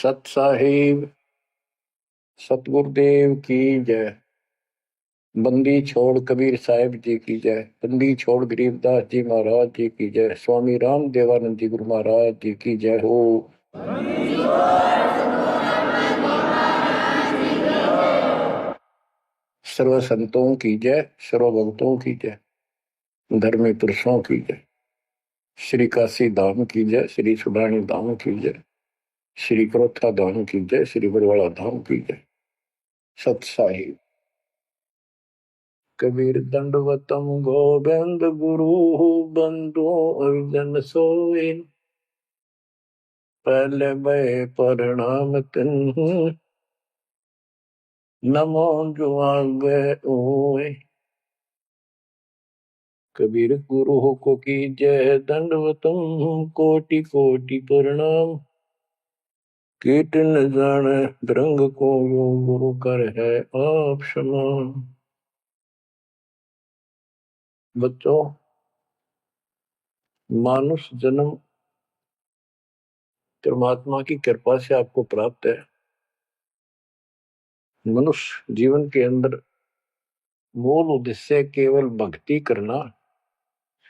सत साहिब सतगुरुदेव की जय। बंदी छोड़ कबीर साहिब जी की जय। बंदी छोड़ गरीबदास जी महाराज जी की जय। स्वामी राम देवानंद जी गुरु महाराज जी की जय हो। सर्व संतों की जय, सर्व भक्तों की जय, धर्मी पुरुषों की जय। श्री काशी धाम की जय, श्री सुडानी धाम की जय, श्री क्रोथा धाम की जय, श्री बरवाड़ा धाम की जय। सत साहिब कबीर दंडवतम गोविंद गुरु बंदो जन सोए। पहले मैं प्रणाम तिन्हु नमो जुआगे ओए। कबीर गुरु को की जय, दंडवतम कोटि कोटि प्रणाम। कीट न जाने रंग को यो गुरु कर है आप समान। बच्चों, मानुष जन्म परमात्मा की कृपा से आपको प्राप्त है। मनुष्य जीवन के अंदर मूल उद्देश्य केवल भक्ति करना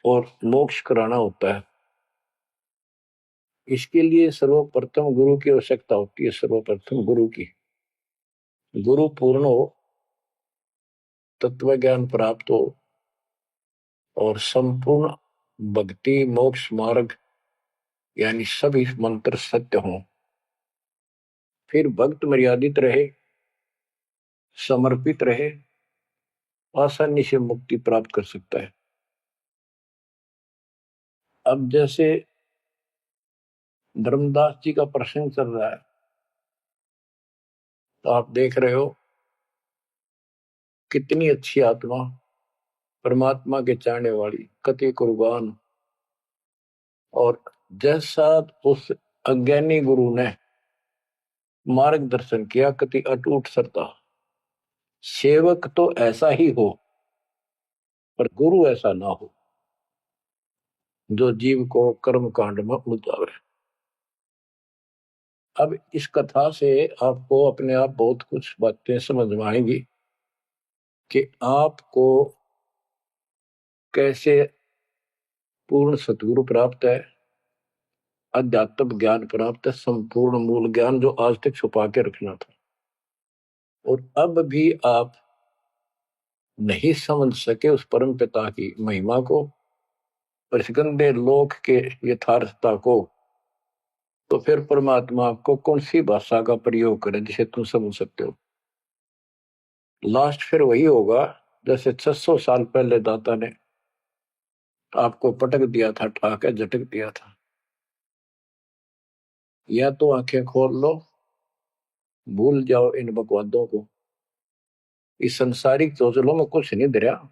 और मोक्ष कराना होता है। इसके लिए सर्वप्रथम गुरु की आवश्यकता होती है। सर्वप्रथम गुरु की, गुरु पूर्ण हो, तत्व ज्ञान प्राप्त हो और संपूर्ण भक्ति मोक्ष मार्ग यानी सभी मंत्र सत्य हों। फिर भक्त मर्यादित रहे, समर्पित रहे, आसानी से मुक्ति प्राप्त कर सकता है। अब जैसे धर्मदास जी का प्रसंग चल रहा है, तो आप देख रहे हो कितनी अच्छी आत्मा, परमात्मा के चाहने वाली, कति कुर्बान। और जैसा उस अज्ञानी गुरु ने मार्गदर्शन किया, कति अटूट श्रद्धा। सेवक तो ऐसा ही हो, पर गुरु ऐसा ना हो जो जीव को कर्म कांड में उलझावे। अब इस कथा से आपको अपने आप बहुत कुछ बातें समझ में आएंगी कि आपको कैसे पूर्ण सतगुरु प्राप्त है, अध्यात्म ज्ञान प्राप्त है, संपूर्ण मूल ज्ञान जो आज तक छुपा के रखना था। और अब भी आप नहीं समझ सके उस परम पिता की महिमा को, और इस गंदे लोक के यथार्थता को, तो फिर परमात्मा आपको कौन सी भाषा का प्रयोग करे जिसे तुम समझ सकते हो। लास्ट फिर वही होगा जैसे 600 साल पहले दाता ने आपको पटक दिया था, ठाके झटक दिया था। या तो आंखें खोल लो, भूल जाओ इन बकवादों को। इस संसारिक चौचलों में कुछ नहीं धरा।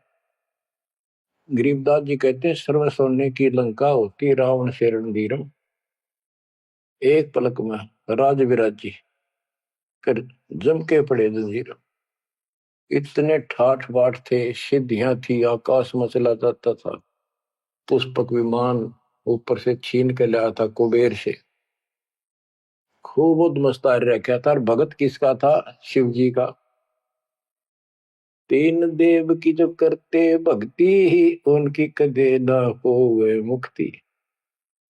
गरीबदास जी कहते हैं, सर्व सोने की लंका होती रावण से रणधीरम। एक पलक में राज विराजी कर जम के पड़े जंजीर। इतने ठाठ बाट थे, सिद्धियां थी, आकाश में चला जाता था, पुष्पक विमान ऊपर से छीन के लाया था कुबेर से। खूब उद्मस्तार रखा था। और भगत किसका था? शिव जी का। तीन देव की जो करते भक्ति ही उनकी कदे ना होवे मुक्ति।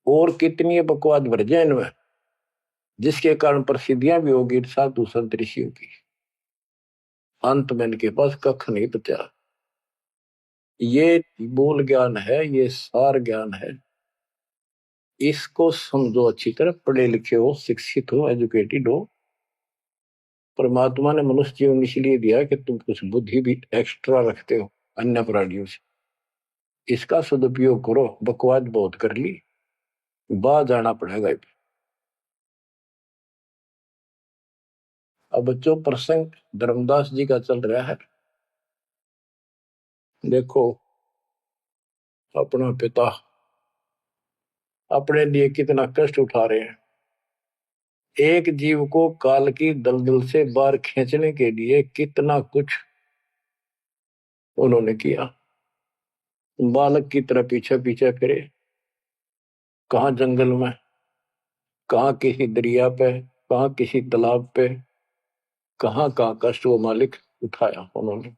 और कितनी बकवाद भर जाए इनमें, जिसके कारण प्रसिद्धियां भी होगी साधु संत ऋषियों की। अंत में इनके पास कख नहीं बचा। ये मूल ज्ञान है, ये सार ज्ञान है। इसको समझो अच्छी तरह, पढ़े लिखे हो, शिक्षित हो, एजुकेटेड हो। परमात्मा ने मनुष्य जीवन इसलिए दिया कि तुम कुछ बुद्धि भी एक्स्ट्रा रखते हो अन्य प्राणियों से। इसका सदुपयोग करो। बकवाद बहुत कर ली, बाहर जाना पड़ेगा। अब बच्चों, प्रसंग धर्मदास जी का चल रहा है। देखो, अपना पिता अपने लिए कितना कष्ट उठा रहे हैं। एक जीव को काल की दलदल से बाहर खींचने के लिए कितना कुछ उन्होंने किया। बालक की तरह पीछे पीछे फिरे, कहाँ जंगल में, कहाँ किसी दरिया पे, कहाँ किसी तालाब पे, कहाँ कहाँ कष्ट वो मालिक उठाया उन्होंने।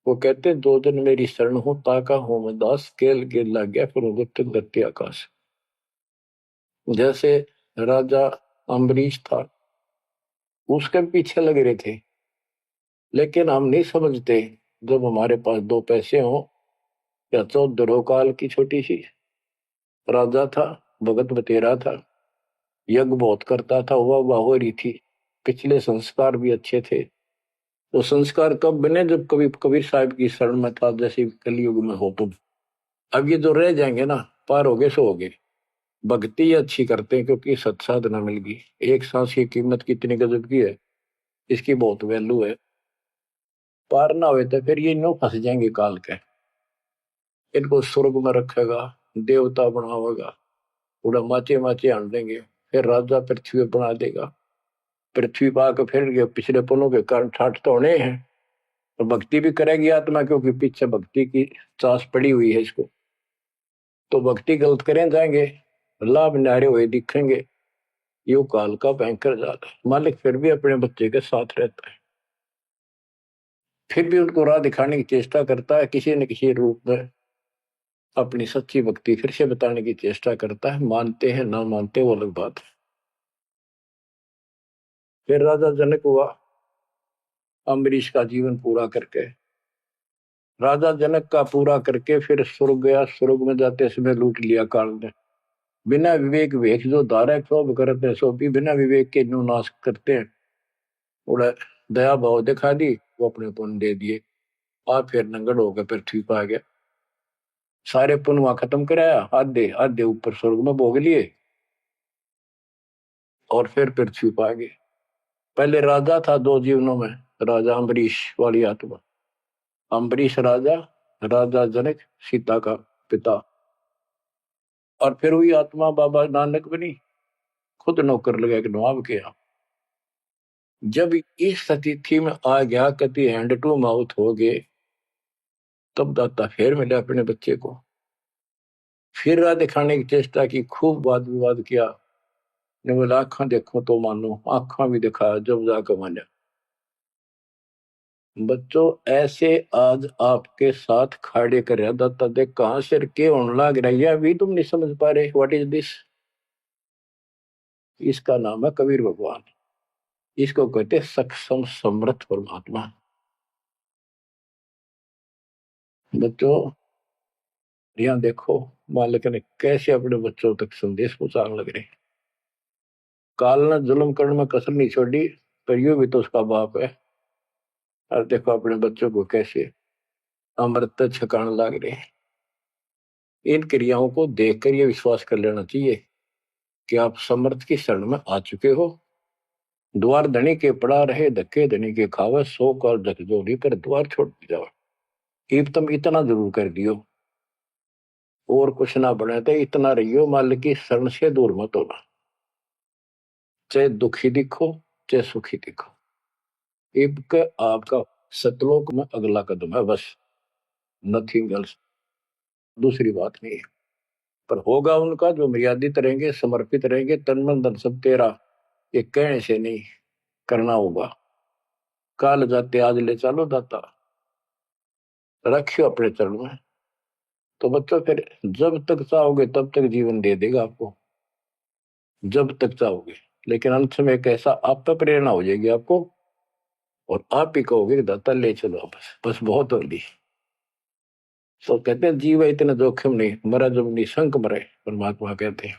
वो कहते 2 दिन मेरी शरण हो, ताका हो मैं दास, केल केल लग गया फिर गुप्त गति आकाश। जैसे राजा अम्बरीश था, उसके पीछे लग रहे थे, लेकिन हम नहीं समझते जब हमारे पास 2 पैसे हो या 14 काल की छोटी सी। राजा था, भगत बतेरा था, यज्ञ बहुत करता था, वाह हो रही थी, पिछले संस्कार भी अच्छे थे। तो संस्कार कब बने, जब कभी कबीर साहब की शरण में था, जैसे कलयुग में हो तुम। अब ये जो रह जाएंगे ना, पार हो गए सो हो गए। भक्ति अच्छी करते हैं क्योंकि सत्साधना मिल गई। एक सांस की कीमत कितनी गजब की है, इसकी बहुत वैल्यू है। पार ना हुए तो फिर ये नो फंस जाएंगे काल के। इनको स्वर्ग में रखेगा, देवता बनावेगा, पूरा माचे माचे आन देंगे, फिर राजा पृथ्वी बना देगा। पृथ्वी पा के फिर पिछले पुलों के कारण ठाठ तो होने हैं। और भक्ति भी करेगी आत्मा, क्योंकि पीछे भक्ति की चास पड़ी हुई है इसको। तो भक्ति गलत करें जाएंगे, लाभ नारे हुए दिखेंगे। यो काल का भयंकर जाल है। मालिक फिर भी अपने बच्चे के साथ रहता है, फिर भी उनको राह दिखाने की चेष्टा करता है, किसी न किसी रूप में अपनी सच्ची भक्ति फिर से बताने की चेष्टा करता है। मानते हैं ना मानते वो अलग बात है। फिर राजा जनक हुआ अम्बरीश का जीवन पूरा करके। राजा जनक का पूरा करके फिर स्वर्ग गया। स्वर्ग में जाते समय लूट लिया काल ने। बिना विवेक वेख जो धारा क्षोभ करते सो भी बिना विवेक के नु नाश करते हैं। उड़ा दया भाव दिखा दी, वो अपने पुण्य दे दिए। आप फिर नंगड़ होकर पृथ्वी पर आ गया। सारे पुण्य वहां खत्म कराया, आधे आधे ऊपर स्वर्ग में भोग लिए और फिर पृथ्वी पर आ गए। पहले राजा था 2 जीवनों में, राजा अम्बरीश वाली आत्मा। अम्बरीश राजा, राजा जनक सीता का पिता। और फिर हुई आत्मा बाबा नानक बनी, खुद नौकर लगा के नवाब किया। जब इस स्थिति में आ गया, कति हैंड टू माउथ हो गए, तब दाता फिर मिला अपने बच्चे को। फिर राह दिखाने की चेष्टा की, खूब वाद विवाद किया। ने बोला आंखा देखो तो मानो, आंखा भी दिखाया जब जाकर माना। बच्चों ऐसे आज आपके साथ खड़े कर दाता देख कहां से के होने लग रही है, अभी तुम नहीं समझ पा रहे। What is this? इसका नाम है कबीर भगवान। इसको कहते सक्षम समर्थ परमात्मा। बच्चों यहाँ देखो मालिक ने कैसे अपने बच्चों तक संदेश पहुंचाने लग रहे। काल ने जुल्म करने में कसर नहीं छोड़ी, पर यू भी तो उसका बाप है। और देखो अपने बच्चों को कैसे अमृत छकाने लग रहे। इन क्रियाओं को देखकर ये विश्वास कर लेना चाहिए कि आप समर्थ की शरण में आ चुके हो। द्वार धनी के पड़ा रहे, धक्के धनी के खावे, 100 काल झकझोरी पर द्वार छोड़ जाओ। इब तुम इतना जरूर कर दियो, और कुछ ना बने तो इतना रहियो, मालिक की शरण से दूर मत होना। चाहे दुखी दिखो चाहे सुखी दिखो, इब के आपका सतलोक में अगला कदम है, बस नथिंग एल्स। दूसरी बात नहीं है। पर होगा उनका जो मर्यादित रहेंगे, समर्पित रहेंगे, तन मन धन सब तेरा। ये कहने से नहीं, करना होगा। काल जाते आज ले चलो दाता, रखियो अपने चरण में। तो बच्चों फिर जब तक चाहोगे तब तक जीवन दे देगा आपको, जब तक चाहोगे। लेकिन अंत में एक ऐसा आप पर प्रेरणा हो जाएगी आपको, और आप ही कहोगे कि दाता ले चलो बस, बस बहुत होगी। तो कहते हैं जीव इतना जोखिम नहीं, मरा जब निशंक मरे, परमात्मा कहते हैं।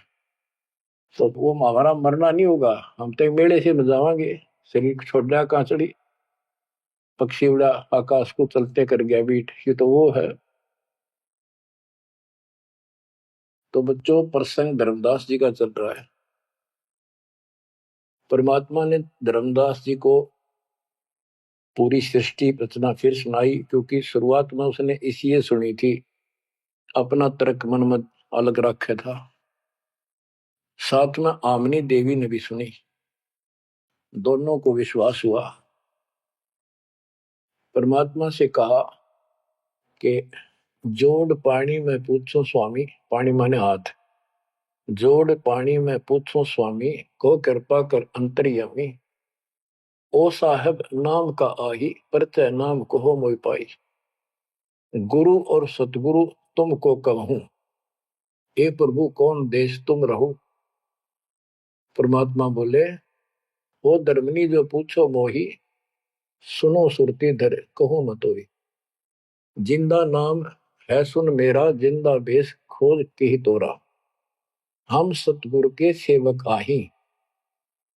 तो वो हमारा मरना नहीं होगा, हम तो मेले से बजावांगे। शरीर छोड़ दिया कांचड़ी, पक्षी उड़ा आकाश को चलते कर गया बीट, ये तो वो है। तो बच्चों प्रसंग धर्मदास जी का चल रहा है। परमात्मा ने धर्मदास जी को पूरी सृष्टि रचना फिर सुनाई, क्योंकि शुरुआत में उसने इसलिए सुनी थी, अपना तर्क मन में अलग रखा था। साथ में आमनी देवी ने भी सुनी, दोनों को विश्वास हुआ। परमात्मा से कहा कि जोड़ पानी में पूछो स्वामी, पानी माने हाथ, जोड़ पानी में पूछो स्वामी, को कृपा कर अंतर्यामी। ओ साहब नाम का आही, परचय नाम कहो मोहि पाई। गुरु और सतगुरु तुमको कहूं, हे प्रभु कौन देश तुम रहो। परमात्मा बोले, ओ धर्मनी जो पूछो मोही, सुनो सुरती धर कहो मतोई। जिंदा नाम है सुन मेरा, जिंदा बेस खोज के ही तोरा। हम सतगुरु के सेवक आही,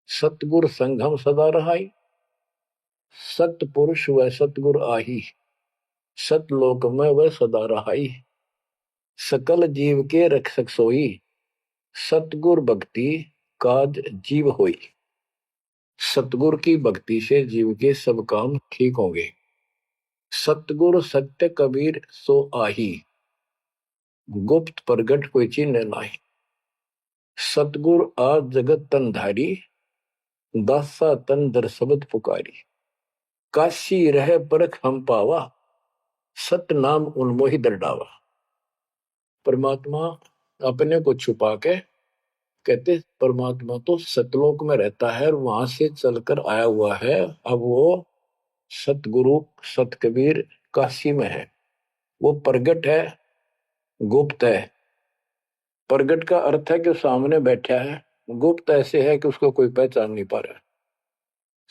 सतगुर संग हम सदा रहाई। सतपुरुष व सतगुर आही, सतलोक में वह सदा रहाई। सकल जीव के रक्षक सोई, सतगुर भक्ति काज जीव होई। सतगुर की भक्ति से जीव के सब काम ठीक होंगे। सतगुर सत्य कबीर सो आही, गुप्त प्रगट कोई चिन्ह नाही। सतगुर आज जगत तन धारी, दासा तन दर शब्द पुकारी। काशी रह परख हम पावा, सत नाम उन्मोहि दर डावा। परमात्मा अपने को छुपा के कहते परमात्मा तो सतलोक में रहता है और वहां से चलकर आया हुआ है। अब वो सतगुरु सत कबीर काशी में है। वो प्रगट है, गुप्त है। प्रगट का अर्थ है कि सामने बैठा है, गुप्त ऐसे है कि उसको कोई पहचान नहीं पा रहा।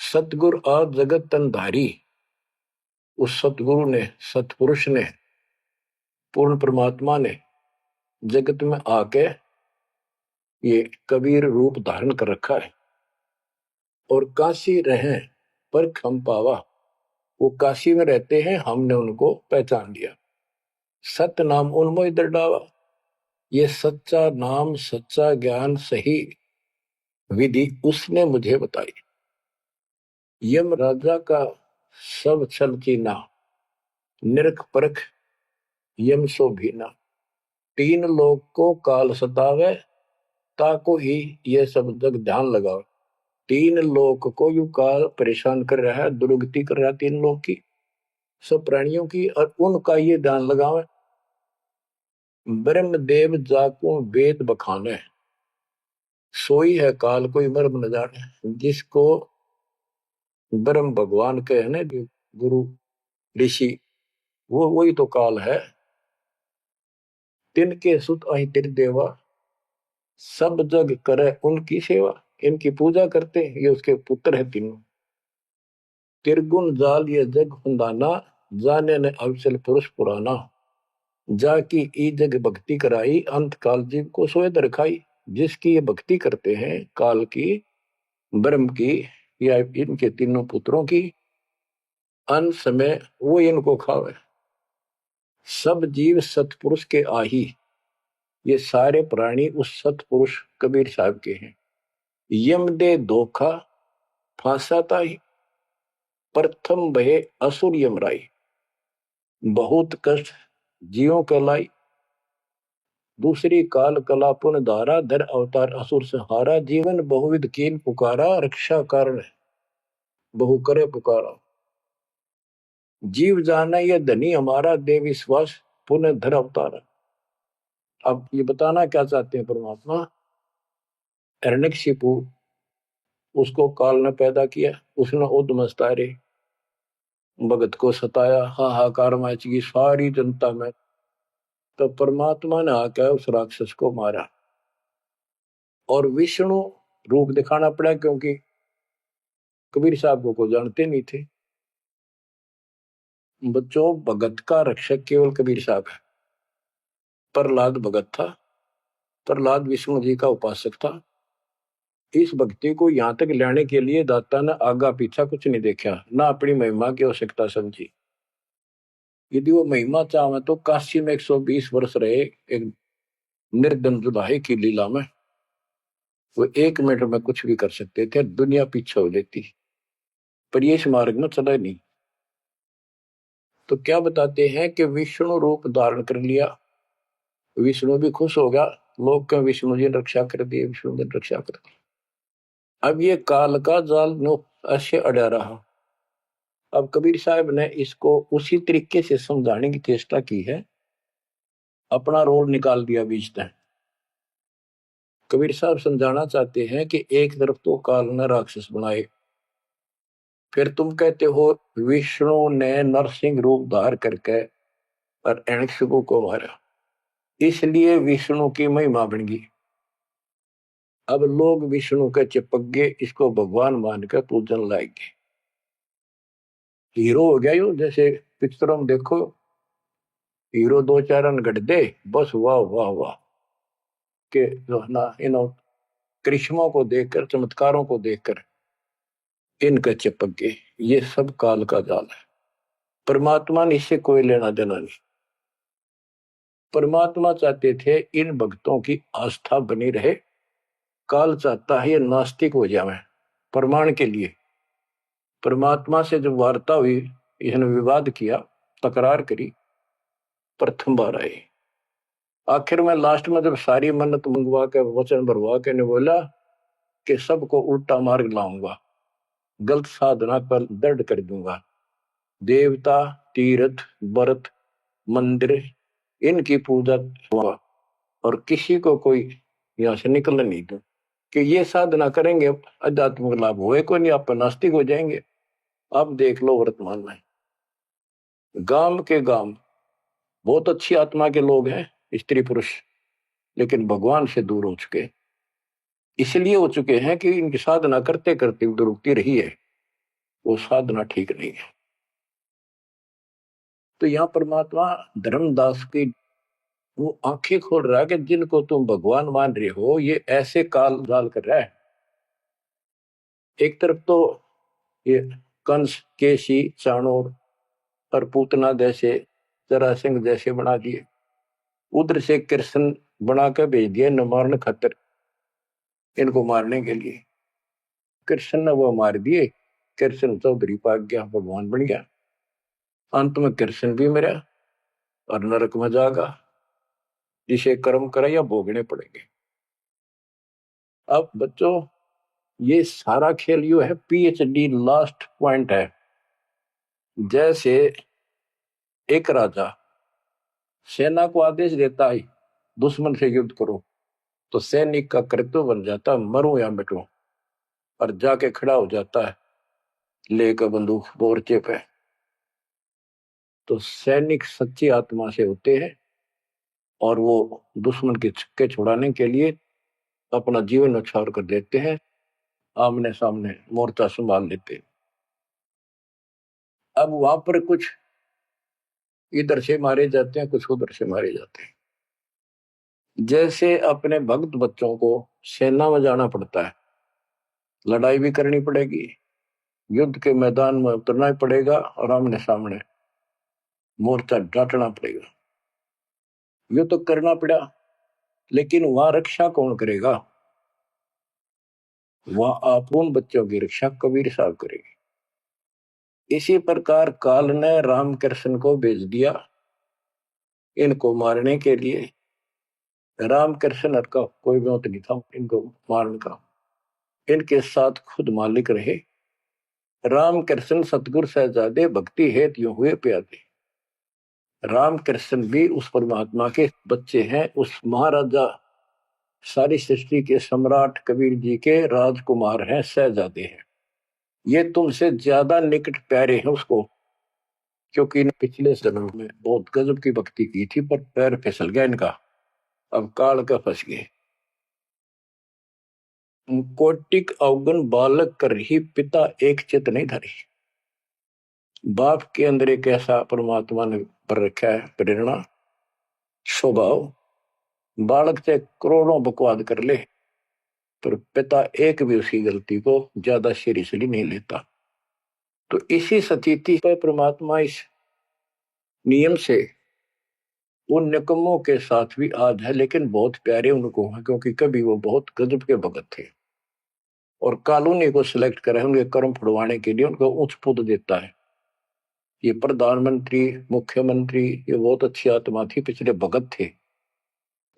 सतगुरु आज जगत तन धारी, उस सतगुरु ने, सतपुरुष ने, पूर्ण परमात्मा ने जगत में आके ये कबीर रूप धारण कर रखा है। और काशी रहे पर खम पावा, वो काशी में रहते हैं, हमने उनको पहचान लिया। सत नाम उन्मोहि दर डावा। ये सच्चा नाम, सच्चा ज्ञान, सही विधि उसने मुझे बताई। यम राजा का सब छल कीना, निरख परख यम सो भीना। तीन लोग को काल सतावे, ताको ही ये सब जग ध्यान लगाओ। तीन लोग को यू काल परेशान कर रहा है, दुर्गति कर रहा है तीन लोग की, सब प्राणियों की, और उनका ये ध्यान लगावे। ब्रह्मदेव जाको वेद बखाने, सोई है काल कोई मर्म न जाने। जिसको ब्रह्म भगवान के है ना, गुरु ऋषि, वो वही तो काल है। तिनके सुत अहि तिर देवा, सब जग करे उनकी सेवा। इनकी पूजा करते, ये उसके पुत्र है तीनों। तिरगुण जाल ये जग हुंदाना, जाने ने अवसल पुरुष पुराना। जाकी ई जग भक्ति कराई, अंत काल जीव को सोए दर खाई। जिसकी ये भक्ति करते हैं, काल की, ब्रह्म की, या इनके तीनों पुत्रों की, अंत समय वो इनको खावे। सब जीव सतपुरुष के आही, ये सारे प्राणी उस सतपुरुष कबीर साहब के हैं। यम दे धोखा फांसाता ही, प्रथम बहे असुर यमराई। बहुत कष्ट जीवों के लाई, दूसरी काल कला पुन धारा, धर अवतार असुर से हारा। जीवन बहुविध कीन पुकारा, रक्षा कारण बहु करे पुकारा। जीव जाना ये धनी हमारा, दे विश्वास पुनः धर अवतारा। अब ये बताना क्या चाहते हैं परमात्मा। हिरण्यकशिपु, उसको काल ने पैदा किया, उसने उद्मस्तारे भगत को सताया, हाहाकार मची सारी जनता में। तो परमात्मा ने आकर उस राक्षस को मारा और विष्णु रूप दिखाना पड़ा, क्योंकि कबीर साहब को जानते नहीं थे। बच्चों, भगत का रक्षक केवल कबीर साहब है। प्रहलाद भगत था, प्रहलाद विष्णु जी का उपासक था। इस भक्ति को यहां तक लाने के लिए दाता ने आगा पीछा कुछ नहीं देखा, ना अपनी महिमा की आवश्यकता समझी। यदि वो महिमा चाहे तो काशी में 120 वर्ष रहे एक निर्धन जुदाई की लीला में, वो 1 मिनट में कुछ भी कर सकते थे, दुनिया पीछे हो लेती। पर ये इस मार्ग में चला नहीं। तो क्या बताते हैं कि विष्णु रूप धारण कर लिया, विष्णु भी खुश हो गया। लोग का विष्णु जी ने रक्षा कर दी, विष्णु जी ने रक्षा कर दी। अब ये काल का जाल नो ऐसे अड़ा रहा। अब कबीर साहब ने इसको उसी तरीके से समझाने की चेष्टा की है, अपना रोल निकाल दिया बीच में। कबीर साहब समझाना चाहते हैं कि एक तरफ तो काल ने राक्षस बनाए, फिर तुम कहते हो विष्णु ने नरसिंह रूप धार करके और हिरण्यकशिपु को मारा, इसलिए विष्णु की महिमा बन गई। अब लोग विष्णु के चिपक गए, इसको भगवान मानकर पूजन लाएंगे। हीरो हो गया यूं, जैसे पिक्चरों में देखो हीरो दो चार रन गढ़ दे, बस वाह वाह वाह के जो है ना, इन करिश्मों को देखकर, चमत्कारों को देखकर इनका चिपक गए। ये सब काल का जाल है, परमात्मा ने इससे कोई लेना देना नहीं। परमात्मा चाहते थे इन भक्तों की आस्था बनी रहे, काल चाहता है ये नास्तिक हो जाए। प्रमाण के लिए परमात्मा से जब वार्ता हुई, इसने विवाद किया, तकरार करी, प्रथम बार आए। आखिर में लास्ट में जब सारी मन्नत मंगवा के वचन भरवा के ने बोला कि सबको उल्टा मार्ग लाऊंगा, गलत साधना पर दर्द कर दूंगा, देवता तीर्थ व्रत मंदिर इनकी पूजा हुआ और किसी को कोई यहां से निकल नहीं दूं, कि ये साधना करेंगे आध्यात्मिक लाभ होए को नहीं, आप नास्तिक हो जाएंगे। आप देख लो वर्तमान में गांव के गांव बहुत अच्छी आत्मा के लोग हैं, स्त्री पुरुष, लेकिन भगवान से दूर हो चुके, इसलिए हो चुके हैं कि इनकी साधना करते करते दुरुक्ति रही है, वो साधना ठीक नहीं है। तो यहाँ परमात्मा धर्मदास की वो आंखें खोल रहा है कि जिनको तुम भगवान मान रहे हो ये ऐसे काल जाल कर रहा है। एक तरफ तो ये कंस केसी चाणोर और पूतना जैसे जरासिंह जैसे बना दिए, उधर से कृष्ण बना कर भेज दिया न मारने खतर, इनको मारने के लिए। कृष्ण ने वो मार दिए, कृष्ण चौधरी पाक गया, भगवान बन गया। अंत में कृष्ण भी मरा और नरक में जागा, जिसे कर्म करे या भोगने पड़ेंगे। अब बच्चों ये सारा खेल यू है, पीएचडी लास्ट पॉइंट है। जैसे एक राजा सेना को आदेश देता है दुश्मन से युद्ध करो, तो सैनिक का कर्तव्य बन जाता है मरूं या मिटूं, और जाके खड़ा हो जाता है लेकर बंदूक मोर्चे पे। तो सैनिक सच्ची आत्मा से होते हैं और वो दुश्मन के छक्के छुड़ाने के लिए अपना जीवन न्यौछावर कर देते हैं, आमने सामने मोर्चा संभाल लेते हैं। अब वहां पर कुछ इधर से मारे जाते हैं, कुछ उधर से मारे जाते हैं। जैसे अपने भक्त बच्चों को सेना में जाना पड़ता है, लड़ाई भी करनी पड़ेगी, युद्ध के मैदान में उतरना ही पड़ेगा और आमने सामने मोर्चा डांटना पड़ेगा। ये तो करना पड़ा, लेकिन वहां रक्षा कौन करेगा? वहां आप उन बच्चों की रक्षा कबीर साहब करेंगे। इसी प्रकार काल ने राम कृष्ण को भेज दिया इनको मारने के लिए। राम कृष्ण का कोई मौत नहीं था इनको मारने का, इनके साथ खुद मालिक रहे। राम कृष्ण सतगुरु सहजादे भक्ति हेत यूं हुए प्यादे। राम कृष्ण भी उस परमात्मा के बच्चे हैं, उस महाराजा सारी सृष्टि के सम्राट कबीर जी के राजकुमार हैं, सहजादे हैं। ये तुमसे ज्यादा निकट प्यारे हैं उसको, क्योंकि पिछले जन्म में बहुत गजब की भक्ति की थी, पर पैर फिसल गया इनका, अब काल का फंस गए। कोटिक अवगुण बालक कर ही पिता एक चित नहीं धरी। बाप के अंदर एक ऐसा परमात्मा ने पर रखा है प्रेरणा स्वभाव, बालक से करोड़ों बकवाद कर ले पर पिता एक भी उसकी गलती को ज्यादा सीरियसली नहीं लेता। तो इसी स्थिति पर परमात्मा इस नियम से उन निकम्मों के साथ भी आज है, लेकिन बहुत प्यारे उनको हैं, क्योंकि कभी वो बहुत गजब के भगत थे और कॉलोनी को सिलेक्ट करे उनके कर्म फुड़वाने के लिए, उनको उच्च पद देता है। ये प्रधानमंत्री मुख्यमंत्री ये बहुत अच्छी आत्मा थी, पिछले भगत थे,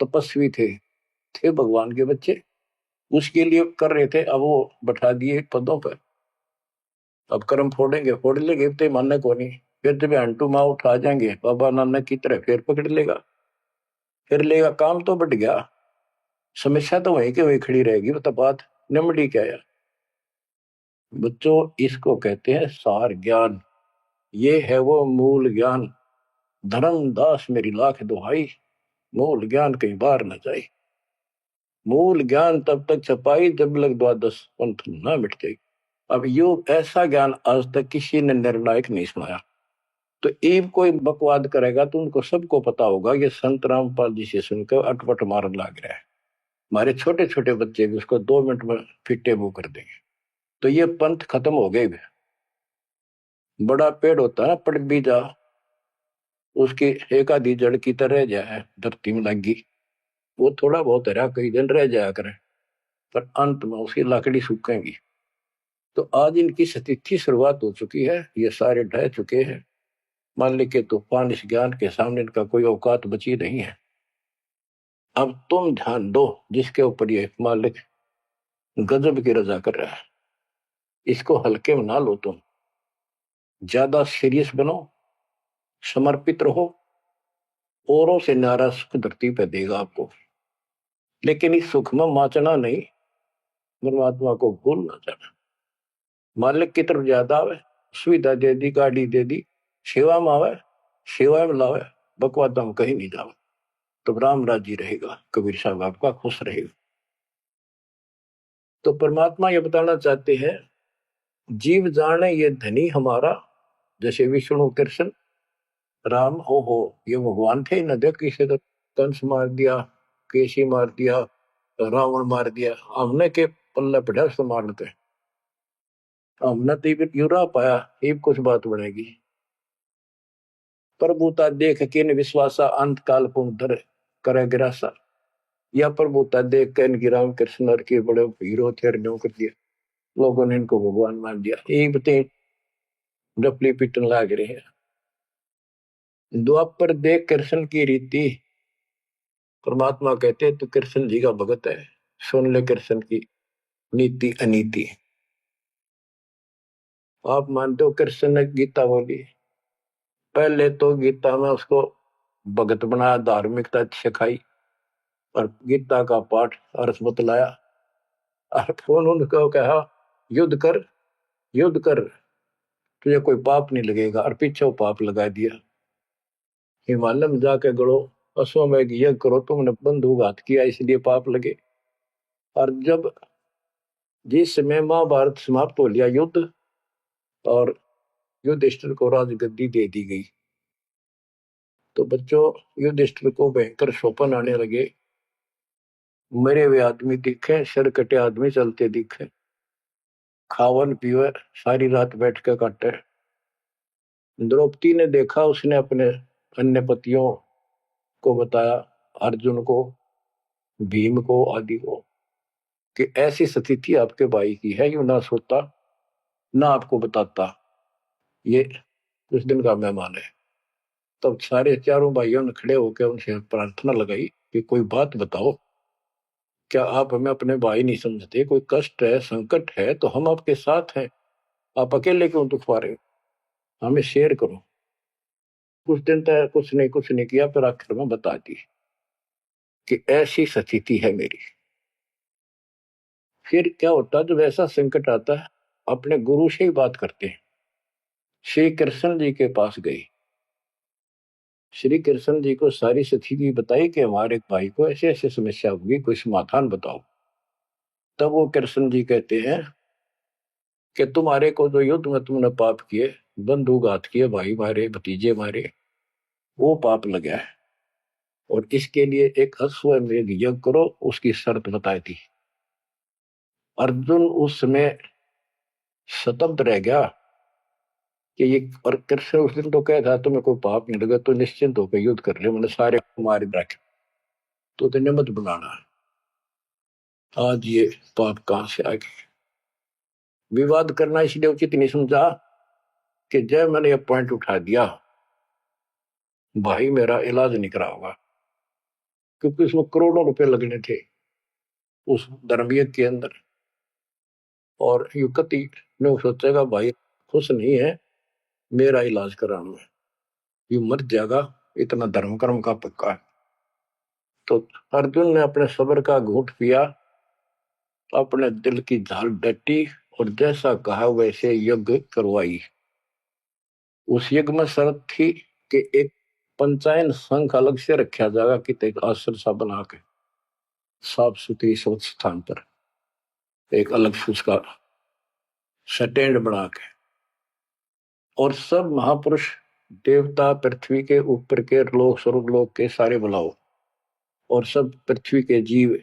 तपस्वी थे भगवान के बच्चे, उसके लिए कर रहे थे। अब वो बैठा दिए पदों पर, अब कर्म फोड़ेंगे फोड़ लेंगे, तो मानने को नहीं। फिर जब हंटू माँ उठा जाएंगे बाबा नानक की तरह, फिर पकड़ लेगा, फिर लेगा, काम तो बढ़ गया। समस्या तो वहीं के वहीं खड़ी रहेगी, मतलब बात निमड़ी क्या है बच्चों। इसको कहते हैं सार ज्ञान। ये है वो मूल ज्ञान। धर्मदास मेरी लाख दुहाई, मूल ज्ञान कई बार न जाए। मूल ज्ञान तब तक छपाई जब लग द्वादश पंथ ना मिट जाए। अब यो ऐसा ज्ञान आज तक किसी ने निर्णायक नहीं सुनाया। तो एक कोई बकवाद करेगा तो उनको सबको पता होगा ये संत रामपाल जी से सुनकर अटपट मारन लग रहा है। हमारे छोटे छोटे बच्चे भी उसको 2 मिनट में फिट्टे मुंह कर देंगे। तो ये पंथ खत्म हो गए। बड़ा पेड़ होता है पड़ भी जा, उसकी एक आधी जड़ की तरह जाए धरती में लगी, वो थोड़ा बहुत हरा कई दिन रह जाया करे, पर अंत में उसकी लकड़ी सूखेगी। तो आज इनकी स्थिति शुरुआत हो चुकी है, ये सारे ढह चुके हैं। मान ली के तूफान इस ज्ञान के सामने इनका कोई औकात बची नहीं है। अब तुम ध्यान दो जिसके ऊपर ये मालिक गजब की रजा कर रहा है, इसको हल्के में ना लो। तुम ज्यादा सीरियस बनो, समर्पित रहो। औरों से न्यारा सुख धरती पे देगा आपको, लेकिन इस सुख में माचना नहीं, परमात्मा को भूल ना जाना। मालिक की तरफ ज्यादा आवे, सुविधा दे दी, गाड़ी दे दी, सेवा में आवे, सेवा में लावे, बकवाद हम कहीं नहीं जावे, तो राम राजी रहेगा, कबीर साहब आपका खुश रहेगा। तो परमात्मा ये बताना चाहते हैं, जीव जाने ये धनी हमारा, जैसे विष्णु कृष्ण राम हो ये भगवान थे न, देख किसी तो कंस मार दिया, केसी मार दिया, रावण मार दिया, हमने के पल्ले पड़ा उसको मारते। हमने तो ये यूरा पाया, ये कुछ बात बनेगी। प्रभुता देख के न विश्वासा, अंत काल पुनः करे गिरासा। या प्रभुता देख के इनकी राम कृष्ण के बड़े हीरो थे, कर दिया, लोगों ने इनको भगवान मान दिया। यही बते डपली पिटन लाग रहे हैं। द्वापर देख कृष्ण की रीति, परमात्मा कहते तो कृष्ण जी का भगत है, सुन ले कृष्ण की नीति अनीति। आप मानते हो कृष्ण ने गीता बोली, पहले तो गीता में उसको भगत बनाया, धार्मिकता सिखाई और गीता का पाठ अर्थ बतलाया, और फोन उनको कहा युद्ध कर, युद्ध कर, तुझे कोई पाप नहीं लगेगा, और पीछे वो पाप लगा दिया। हिमालय में जाके गड़ो, अश्वमेघ यज्ञ करो, तुमने बंधुघात किया इसलिए पाप लगे। और जब जिस समय महाभारत समाप्त हो लिया युद्ध, और युधिष्ठिर को राजगद्दी दे दी गई, तो बच्चों युधिष्ठिर को भयंकर शोपन आने लगे। मरे हुए आदमी दिखे, सिर कटे आदमी चलते दिखे, खावन पीवे सारी रात बैठ के काटे। द्रौपदी ने देखा, उसने अपने अन्य पतियों को बताया, अर्जुन को, भीम को, आदि को, कि ऐसी स्थिति आपके भाई की है। यू ना सोता ना आपको बताता, ये उस दिन का मेहमान है। तब सारे चारों भाइयों ने खड़े होकर उनसे प्रार्थना लगाई कि कोई बात बताओ, क्या आप हमें अपने भाई नहीं समझते? कोई कष्ट है, संकट है तो हम आपके साथ हैं, आप अकेले क्यों दुख पा रहे हो? हमें शेयर करो। कुछ दिन तक कुछ नहीं किया, फिर आखिर में बता दी कि ऐसी स्थिति है मेरी। फिर क्या होता जब ऐसा संकट आता है, अपने गुरु से ही बात करते हैं। श्री कृष्ण जी के पास गई, श्री कृष्ण जी को सारी स्थिति बताई कि हमारे भाई को ऐसे ऐसे समस्या होगी, कोई समाधान बताओ। तब वो कृष्ण जी कहते हैं कि तुम्हारे को जो युद्ध में तुमने पाप किए, बंधुघात किए, भाई मारे, भतीजे मारे, वो पाप लगा है, और इसके लिए एक अश्वमेध यज्ञ करो, उसकी शर्त बताई थी। अर्जुन उस समय स्तब्ध रह गया कि ये, और कृष्ण उस दिन तो कह था तुम्हें कोई पाप नहीं लगा तो निश्चिंत होकर युद्ध कर रहे, मैंने सारे मार रखे, तो तेने मत बुलाना। आज ये पाप कहां से आ गए? विवाद करना इसलिए उचित नहीं समझा कि जब मैंने ये पॉइंट उठा दिया, भाई मेरा इलाज नहीं करा होगा, क्योंकि उसमें करोड़ों रुपए लगने थे उस धर्मयज्ञ के अंदर। और युवती ने सोचेगा भाई खुश नहीं है मेरा इलाज कराना में, ये मर जाएगा, इतना धर्म कर्म का पक्का है। तो अर्जुन ने अपने सब्र का घूंट पिया, अपने दिल की झाल डटी और जैसा कहा वैसे यज्ञ करवाई। उस यज्ञ में शर्त थी कि एक पंचायन संघ अलग से रखा जाएगा, कि एक आश्रम सा बना के साफ सुथरी स्वच्छ स्थान पर एक अलग से उसका स्टैंड बना के, और सब महापुरुष देवता पृथ्वी के ऊपर के लोक स्वर्गलोक के सारे बुलाओ, और सब पृथ्वी के जीव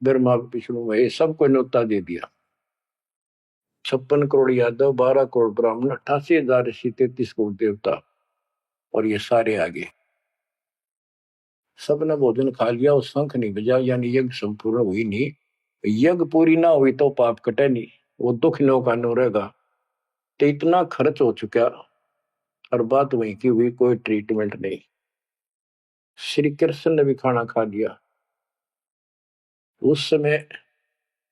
ब्रह्मा विष्णु महेश सबको न्योता दे दिया। 56 करोड़ यादव, 12 करोड़ ब्राह्मण, 88,000 ऋषि, 33 करोड़ देवता, और ये सारे आगे। सबने भोजन खा लिया, और शंख नहीं बजा, यानी यज्ञ संपूर्ण हुई नहीं। यज्ञ पूरी ना हुई तो पाप कटे नहीं, वो दुख नो का नो रहेगा। तो इतना खर्च हो चुका, और बात वही की हुई, कोई ट्रीटमेंट नहीं। श्री कृष्ण ने भी खाना खा लिया। उस समय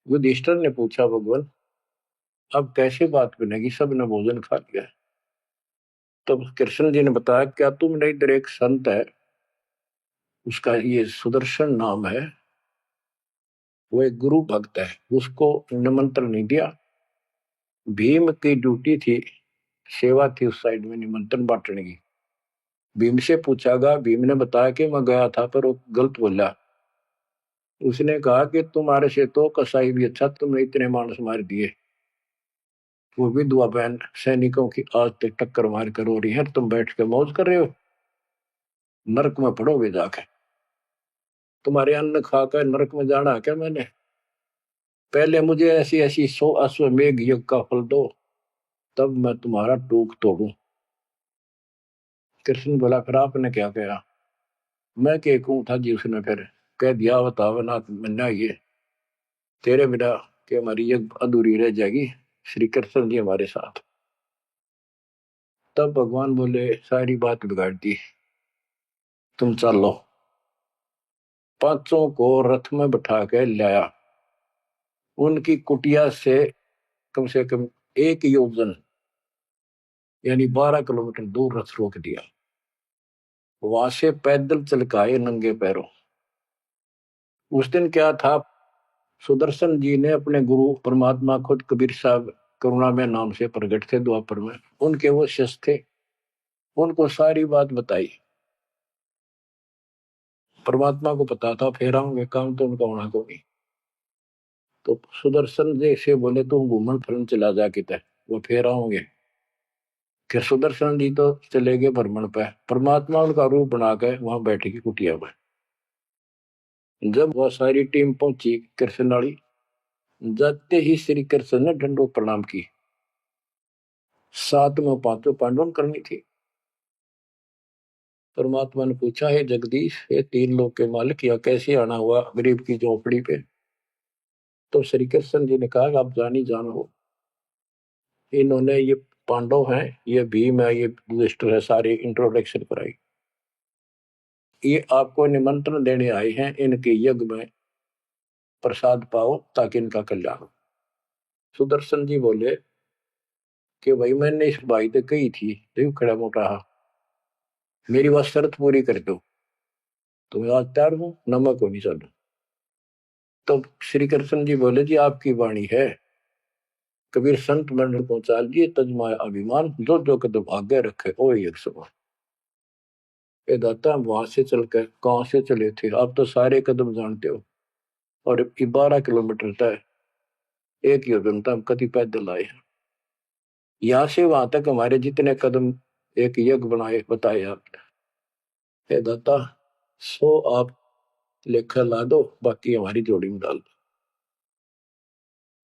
युधिष्ठिर ने पूछा, भगवान अब कैसे बात बनेगी, सबने भोजन खा लिया। तब कृष्ण जी ने बताया, क्या तुमने इधर एक संत है, उसका ये सुदर्शन नाम है, वो एक गुरु भक्त है, उसको निमंत्रण नहीं दिया। भीम की ड्यूटी थी, सेवा थी उस साइड में निमंत्रण बांटने की। भीम से पूछागा, भीम ने बताया कि मैं गया था पर वो गलत बोला। उसने कहा कि तुम्हारे से तो कसाई भी अच्छा, तुमने इतने मानस मार दिए, वो विधवा बहन सैनिकों की आज तक टक्कर मार कर हो रही है, तुम बैठ के मौज कर रहे हो, नरक में पड़ोगे जाके। तुम्हारे अन्न खाकर नरक में जाना क्या मैंने? पहले मुझे ऐसी ऐसी 100 अश्वमेघ यज्ञ का फल दो, तब मैं तुम्हारा टूक तोड़ू। कृष्ण बोला, फिर आपने क्या कहा? मैं के कहूं था जी? उसने फिर कह दिया, बताओ ना मन्ना, ये तेरे बिना कि हमारी यज्ञ अधूरी रह जाएगी, श्री कृष्ण जी हमारे साथ। तब भगवान बोले, सारी बात बिगाड़ दी, तुम चलो। पांचों को रथ में बैठा के लाया, उनकी कुटिया से कम 1 योजन यानी 12 किलोमीटर दूर रथ रोक दिया। वहां से पैदल चल के आए नंगे पैरों। उस दिन क्या था, सुदर्शन जी ने अपने गुरु परमात्मा खुद कबीर साहब करुणा में नाम से प्रकट थे द्वापर में, उनके वो शिष्य थे, उनको सारी बात बताई। परमात्मा को पता था फेर आऊंगे, काम तो उनका होना को नहीं। तो सुदर्शन जी से बोले, तुम घूमन फिरन चला जा किते, वो फेर आऊंगे। कि सुदर्शन जी तो चले गए भ्रमण पे, परमात्मा उनका रूप बना के वहां बैठे की कुटिया में। जब वह सारी टीम पहुंची कृष्ण वाली, जाते ही श्री कृष्ण ने दंडोत प्रणाम की। साथ में पांचों पांडवों करनी थी। परमात्मा ने पूछा, है जगदीश, ये 3 लोक के मालिक, या कैसे आना हुआ गरीब की झोपड़ी पे? तो श्री कृष्ण जी ने कहा, आप जानी जानो, इन्होंने ये पांडव हैं, ये भीम है, ये युधिष्ठिर है, सारी इंट्रोडक्शन कराई। ये आपको निमंत्रण देने आए हैं, इनके यज्ञ में प्रसाद पाओ ताकि इनका कल्याण हो। सुदर्शन जी बोले कि भाई मैंने इस भाई से कही थी, देव खड़ा मोटा, मेरी बात शर्त पूरी कर दो तो मैं आज तैयार हूं, नमक को नहीं चलो। तो श्री कृष्ण जी बोले, जी आपकी वाणी है, कबीर संत मंडल पहुंचा लिए, तजमाया अभिमान, जो जो कदम आगे रखे ओ एक समान। ये दाता, हम वहां से चलकर कहां से चले थे, आप तो सारे कदम जानते हो, और 12 किलोमीटर तय, 1 योजन तक हम कति पैदल आए हैं। यहां से वहां तक हमारे जितने कदम एक यज्ञ बनाए बताए आपने। हे दाता, 100 आप लेखा ला दो, बाकी हमारी जोड़ी में डाल दो।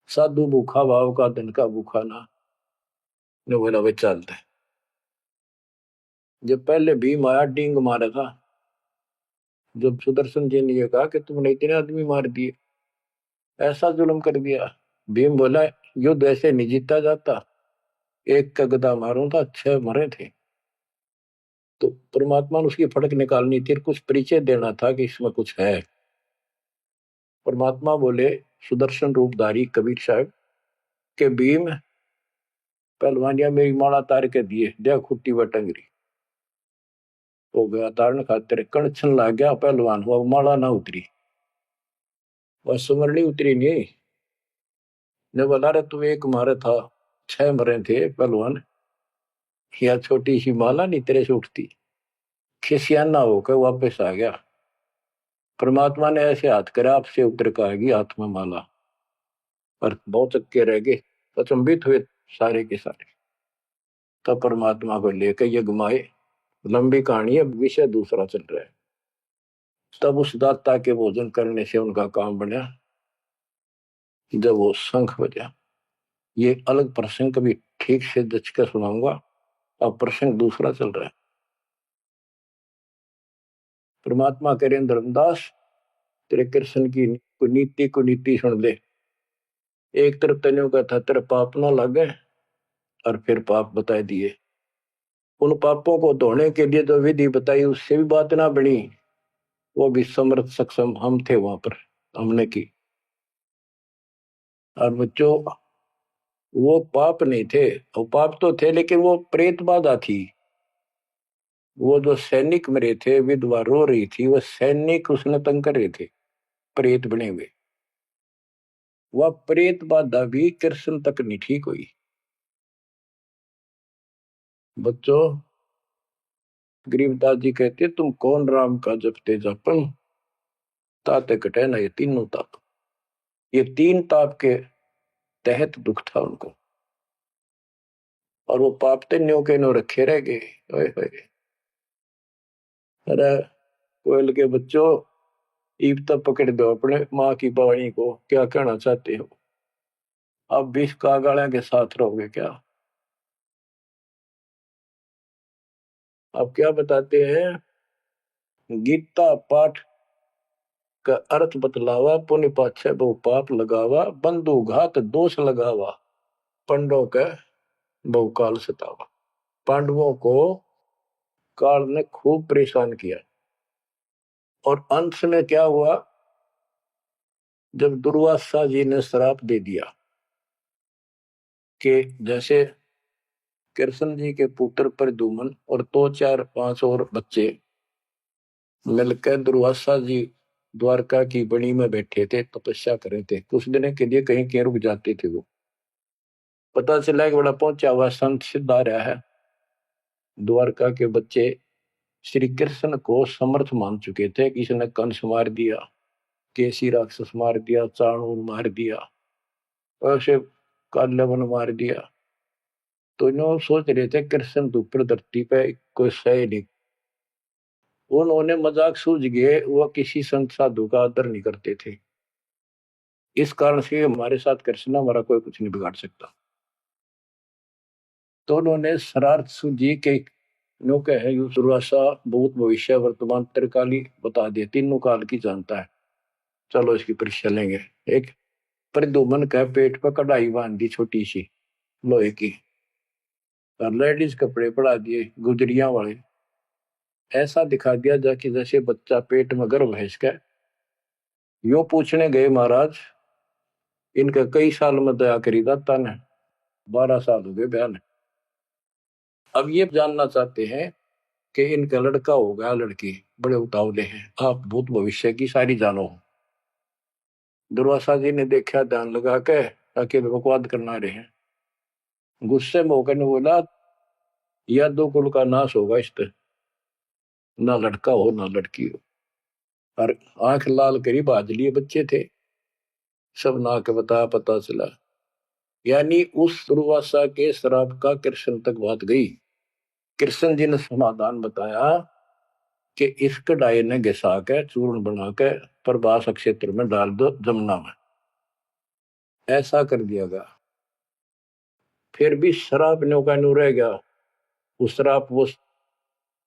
साधु भूखा भाव का, धन का भूखा ना। ने बोला, वे चलते हैं। जब पहले भीम आया, डींग मारा था। जब सुदर्शन जी ने ये कहा कि तुमने इतने आदमी मार दिए, ऐसा जुल्म कर दिया, भीम बोला, युद्ध ऐसे नहीं जीता जाता, एक का गदा मारो था 6 मरे थे। तो परमात्मा ने उसकी फड़क निकालनी थी, कुछ परिचय देना था कि इसमें कुछ है। परमात्मा बोले, सुदर्शन रूपधारी कबीर साहब के भीम पहलवानिया मेरी माला तार के दिए, देख खुट्टी व टंगरी। हो गया तारण खातिर कणछन लाग गया पहलवान हुआ माला ना उतरी वह सुमरनी उतरी नहीं ने बोला रे तू एक मारे था 6 मरे थे पहलवान या छोटी सी माला नहीं तेरे से उठती खिसियाना होकर वापस आ गया परमात्मा ने ऐसे हाथ करे आपसे उतर का आएगी हाथ में माला पर बहुत चक्के रह गए अचंभित हुए सारे के सारे तब परमात्मा को लेकर ये घुमाए लंबी कहानी है विषय दूसरा चल रहा है तब उस दाता के भोजन करने से उनका काम बना जब वो शंख बजा ये अलग प्रसंग कभी ठीक से जच कर सुनाऊंगा अब प्रसंग दूसरा चल रहा है परमात्मा करें धर्मदास तेरे कृष्ण की कुनीति कुनीति सुन ले एक तरफ तनियों का था तेरे पाप ना लगे और फिर पाप बताए दिए उन पापों को धोने के लिए जो विधि बताई उससे भी बात ना बनी वो भी समर्थ सक्षम हम थे वहां पर हमने की और बच्चों वो पाप नहीं थे वो पाप तो थे लेकिन वो प्रेत बाधा थी वो जो सैनिक मरे थे विधवा रो रही थी वो सैनिक उसने तंग कर रहे थे प्रेत बने हुए वह प्रेत बाधा भी कृष्ण तक नहीं ठीक हुई बच्चों गरीबदास जी कहते तुम कौन राम का जपते जपन ताते कटे ना ये तीनों ताप ये 3 ताप के तहत दुख था उनको और वो पाप ते न्यो के न्यो रखे रह गए अरे कोयल के बच्चों ईब तक पकड़ दो अपने माँ की वाणी को क्या कहना चाहते हो अब 20 कागाड़ा के साथ रहोगे क्या अब क्या बताते हैं गीता पाठ का अर्थ बतलावा पुण्य पाछे बहु पाप लगावा बंधु घात दोष लगावा पंडों का बहु काल सतावा पांडवों को काल ने खूब परेशान किया और अंत में क्या हुआ जब दुर्वासा जी ने श्राप दे दिया कि जैसे कृष्ण जी के पुत्र प्रद्युम्न और 2 4 5 और बच्चे मिलकर दुर्वासा जी द्वारका की बनी में बैठे थे तपस्या कर रहे थे कुछ दिन के लिए कहीं कहीं रुक जाते थे वो पता चला कि बड़ा पहुंचा हुआ संत सिद्ध आ रहा है द्वारका के बच्चे श्री कृष्ण को समर्थ मान चुके थे किसी ने कंस मार दिया केसी राक्षस मार दिया चाणूर मार दिया ऐसे काल्यवन मार दिया तो इन्होंने सोच रहे थे कृष्ण तो ऊपर धरती पे कोई सही नहीं उन्होंने मजाक सूझ गए वह किसी संत साधु का आदर नहीं करते थे इस कारण से हमारे साथ कृष्ण हमारा कोई कुछ नहीं बिगाड़ सकता तो उन्होंने शरारत सूझी के नो कहे दुर्वासा भूत भविष्य वर्तमान त्रिकाली बता दिए तीनों काल की जानता है चलो इसकी परीक्षा लेंगे एक प्रद्युम्न का पेट पर कढ़ाई बांध दी छोटी सी लोहे की और लेडीज कपड़े पड़ा दिए गुजरिया वाले ऐसा दिखा दिया जाकि जैसे बच्चा पेट में गर्भ है इसका यो पूछने गए महाराज इनका कई साल में दया करी दाता ने 12 साल हो गए बयान अब ये जानना चाहते हैं कि इनका लड़का होगा लड़की बड़े उतावले हैं आप भूत भविष्य की सारी जानो दुर्वासा जी ने देखा ध्यान लगा के ताकि बकवाद करना रहे हैं गुस्से में होकर ने बोला या 2 कुल का नाश होगा इस तरह ना लड़का हो ना लड़की हो और आंख लाल करी बाज लिए बच्चे थे सब ना के बताया पता चला यानी उस दुर्वासा के श्राप का कृष्ण तक बात गई कृष्ण जी ने समाधान बताया कि इस कढ़ाई ने घिसा के चूर्ण बना के प्रभास क्षेत्र में डाल दो जमुना में ऐसा कर दिया गया फिर भी श्राप न्यो का न्यू रह गया उस श्राप वो